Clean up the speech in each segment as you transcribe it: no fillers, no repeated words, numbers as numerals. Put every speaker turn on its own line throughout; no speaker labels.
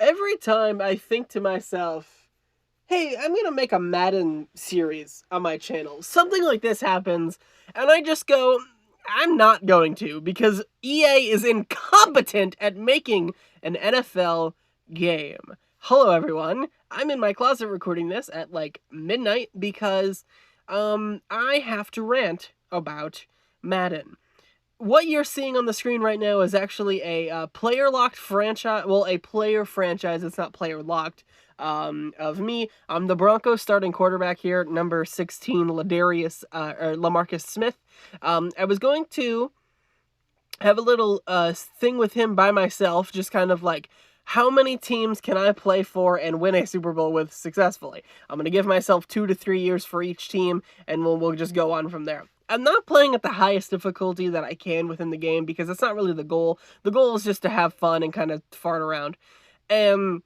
Every time I think to myself, hey, I'm gonna make a Madden series on my channel, something like this happens, and I just go, I'm not going to, because EA is incompetent at making an NFL game. Hello, everyone. I'm in my closet recording this at like midnight because I have to rant about Madden. What you're seeing on the screen right now is actually a player-locked franchise. Well, a player franchise. It's not player-locked. Of me. I'm the Broncos starting quarterback here, number 16, Lamarcus Smith. I was going to have a little thing with him by myself, just kind of like, how many teams can I play for and win a Super Bowl with successfully? I'm going to give myself 2 to 3 years for each team, and we'll just go on from there. I'm not playing at the highest difficulty that I can within the game, because that's not really the goal. The goal is just to have fun and kind of fart around. And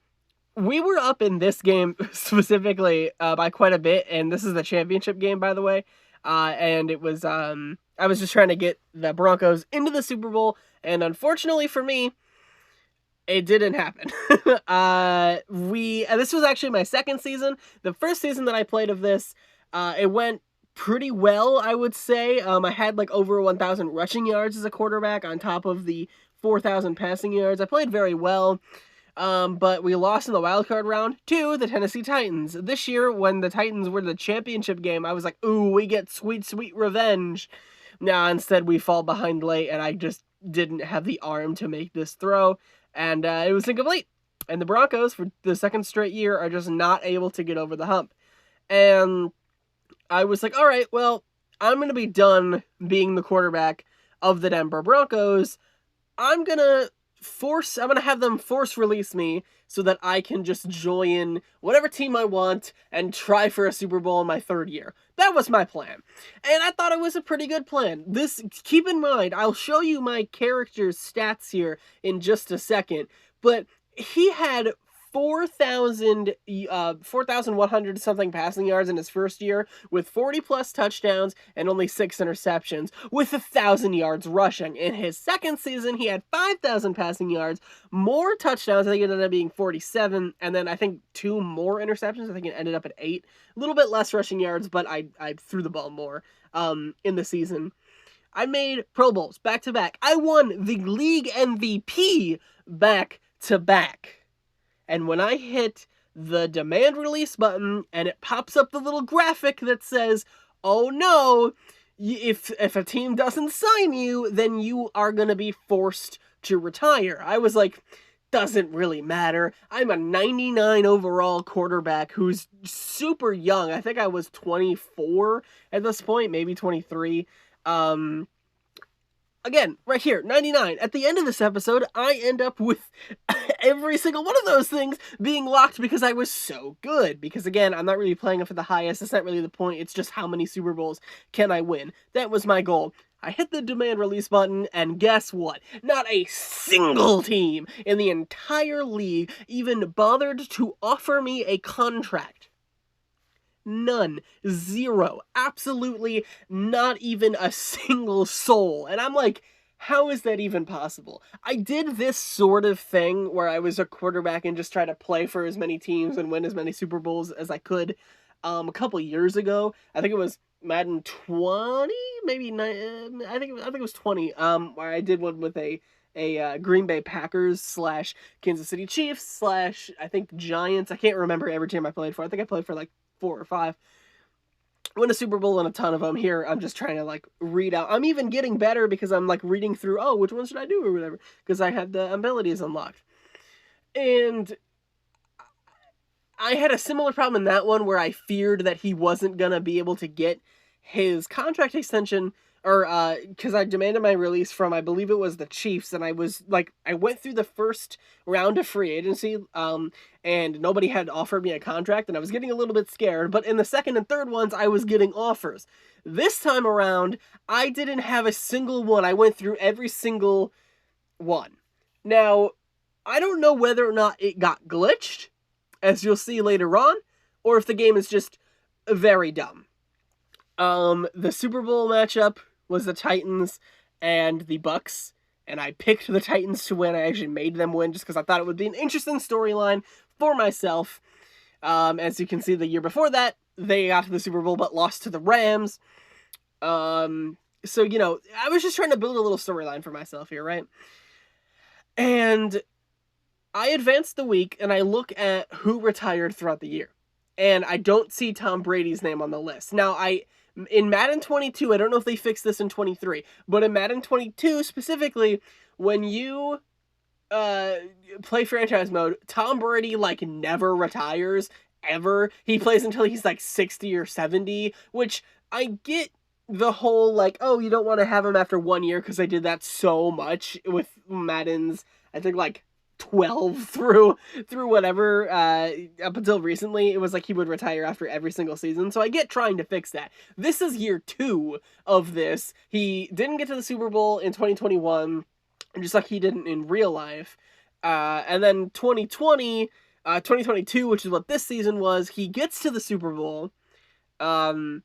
we were up in this game specifically by quite a bit, and this is the championship game, by the way. And it was, I was just trying to get the Broncos into the Super Bowl, and unfortunately for me, it didn't happen. This was actually my second season. The first season that I played of this, it went pretty well, I would say. I had like over 1,000 rushing yards as a quarterback on top of the 4,000 passing yards. I played very well. But we lost in the wildcard round to the Tennessee Titans. This year, when the Titans were the championship game, I was like, ooh, we get sweet, sweet revenge. Nah, instead we fall behind late, and I just didn't have the arm to make this throw, and it was incomplete. And the Broncos, for the second straight year, are just not able to get over the hump. And I was like, all right, well, I'm going to be done being the quarterback of the Denver Broncos. I'm going to have them force release me so that I can just join whatever team I want and try for a Super Bowl in my third year. That was my plan. And I thought it was a pretty good plan. Keep in mind, I'll show you my character's stats here in just a second, but he had 4,100 something passing yards in his first year, with 40 plus touchdowns and only 6 interceptions, with 1,000 yards rushing. In his second season, he had 5,000 passing yards, more touchdowns. I think it ended up being 47, and then I think 2 more interceptions. I think it ended up at 8. A little bit less rushing yards, but I threw the ball more in the season. I made Pro Bowls back to back. I won the league MVP back to back. And when I hit the demand release button and it pops up the little graphic that says, oh no, if a team doesn't sign you, then you are going to be forced to retire. I was like, doesn't really matter. I'm a 99 overall quarterback who's super young. I think I was 24 at this point, maybe 23. Again, right here, 99. At the end of this episode, I end up with every single one of those things being locked because I was so good. Because again, I'm not really playing it for the highest. That's not really the point. It's just how many Super Bowls can I win. That was my goal. I hit the demand release button, and guess what? Not a single team in the entire league even bothered to offer me a contract. None. Zero. Absolutely not even a single soul. And I'm like, how is that even possible? I did this sort of thing where I was a quarterback and just tried to play for as many teams and win as many Super Bowls as I could a couple years ago. I think it was Madden 20, maybe 9, I think it was 20, where I did one with a Green Bay Packers / Kansas City Chiefs / I think Giants. I can't remember every team I played for. I think I played for like 4 or 5. Win a Super Bowl and a ton of them. Here, I'm just trying to like read out. I'm even getting better because I'm like reading through, oh, which one should I do or whatever, because I have the abilities unlocked. And I had a similar problem in that one where I feared that he wasn't gonna be able to get his contract extension, or because I demanded my release from, I believe it was the Chiefs, and I was like, I went through the first round of free agency, and nobody had offered me a contract, and I was getting a little bit scared, but in the second and third ones, I was getting offers. This time around, I didn't have a single one. I went through every single one. Now, I don't know whether or not it got glitched, as you'll see later on, or if the game is just very dumb. The Super Bowl matchup was the Titans and the Bucks, and I picked the Titans to win. I actually made them win just because I thought it would be an interesting storyline for myself. As you can see, the year before that, they got to the Super Bowl but lost to the Rams. So, you know, I was just trying to build a little storyline for myself here, right? And I advance the week, and I look at who retired throughout the year. And I don't see Tom Brady's name on the list. Now, in Madden 22, I don't know if they fixed this in 23, but in Madden 22 specifically, when you play franchise mode, Tom Brady, like, never retires, ever. He plays until he's, like, 60 or 70, which I get the whole, like, oh, you don't want to have him after 1 year, because I did that so much with Madden's, I think, like, 12 through whatever, up until recently, it was like he would retire after every single season, so I get trying to fix that. This is year 2 of this. He didn't get to the Super Bowl in 2021, just like he didn't in real life, and then 2022, which is what this season was, he gets to the Super Bowl, and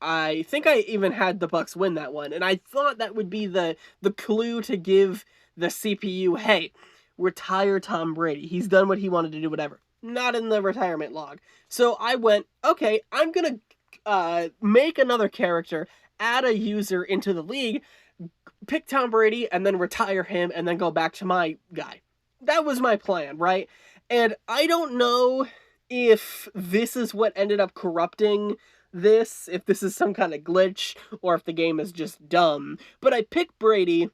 I think I even had the Bucks win that one, and I thought that would be the clue to give the CPU, hey, retire Tom Brady. He's done what he wanted to do, whatever. Not in the retirement log. So I went, okay, I'm going to make another character, add a user into the league, pick Tom Brady, and then retire him, and then go back to my guy. That was my plan, right? And I don't know if this is what ended up corrupting this, if this is some kind of glitch, or if the game is just dumb. But I picked Brady,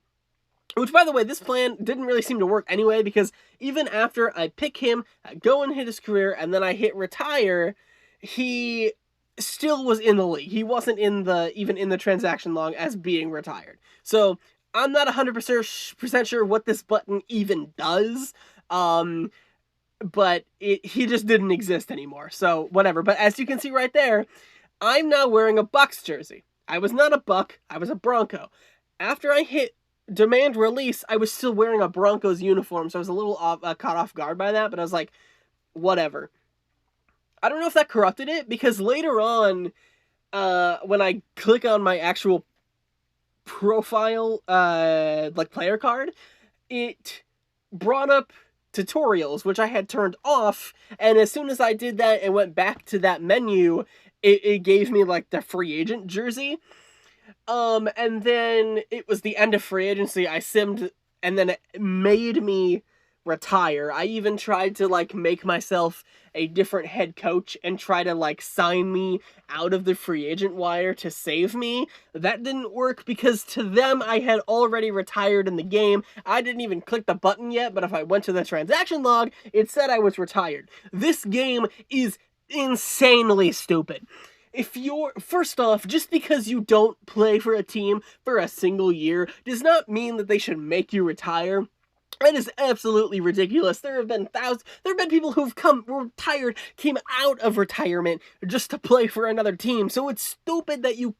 which, by the way, this plan didn't really seem to work anyway, because even after I pick him, I go and hit his career, and then I hit retire, he still was in the league. He wasn't even in the transaction log as being retired. So I'm not 100% sure what this button even does, but he just didn't exist anymore. So whatever. But as you can see right there, I'm now wearing a Bucks jersey. I was not a Buck, I was a Bronco. After I hit demand release, I was still wearing a Broncos uniform, so I was a little caught off guard by that, but I was like, whatever. I don't know if that corrupted it, because later on, when I click on my actual profile, like, player card, it brought up tutorials, which I had turned off, and as soon as I did that and went back to that menu, it gave me, like, the free agent jersey. And then it was the end of free agency. I simmed, and then it made me retire. I even tried to, like, make myself a different head coach and try to, like, sign me out of the free agent wire to save me. That didn't work because to them, I had already retired in the game. I didn't even click the button yet, but if I went to the transaction log, it said I was retired. This game is insanely stupid. First off, just because you don't play for a team for a single year does not mean that they should make you retire. That is absolutely ridiculous. There have been people who've retired, came out of retirement just to play for another team. So it's stupid that you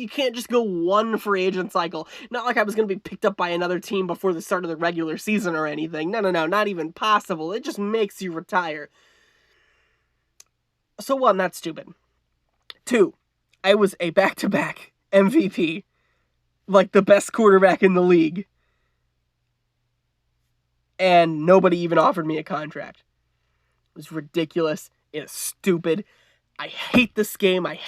can't just go one free agent cycle. Not like I was going to be picked up by another team before the start of the regular season or anything. No, not even possible. It just makes you retire. So 1, that's stupid. 2, I was a back-to-back MVP. Like, the best quarterback in the league. And nobody even offered me a contract. It was ridiculous. It is stupid. I hate this game. I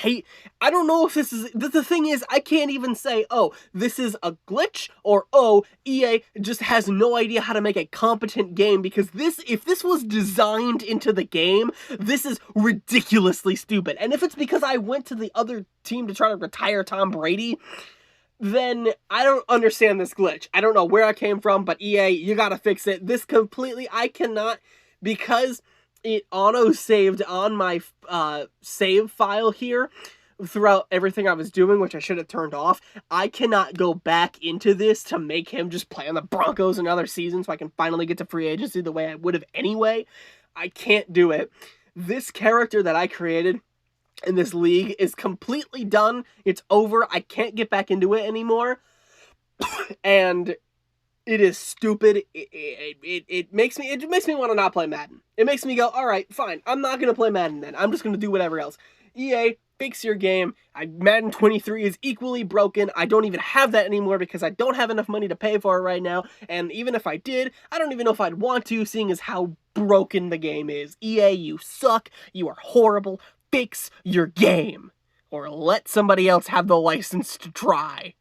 don't know if the thing is, I can't even say, oh, this is a glitch, or, oh, EA just has no idea how to make a competent game, because if this was designed into the game, this is ridiculously stupid. And if it's because I went to the other team to try to retire Tom Brady, then I don't understand this glitch. I don't know where I came from, but EA, you gotta fix it. I cannot, because it auto-saved on my save file here throughout everything I was doing, which I should have turned off. I cannot go back into this to make him just play on the Broncos another season so I can finally get to free agency the way I would have anyway. I can't do it. This character that I created in this league is completely done. It's over. I can't get back into it anymore. And it is stupid. It makes me want to not play Madden. It makes me go, all right, fine. I'm not going to play Madden then. I'm just going to do whatever else. EA, fix your game. Madden 23 is equally broken. I don't even have that anymore because I don't have enough money to pay for it right now, and even if I did, I don't even know if I'd want to, seeing as how broken the game is. EA, you suck. You are horrible. Fix your game. Or let somebody else have the license to try.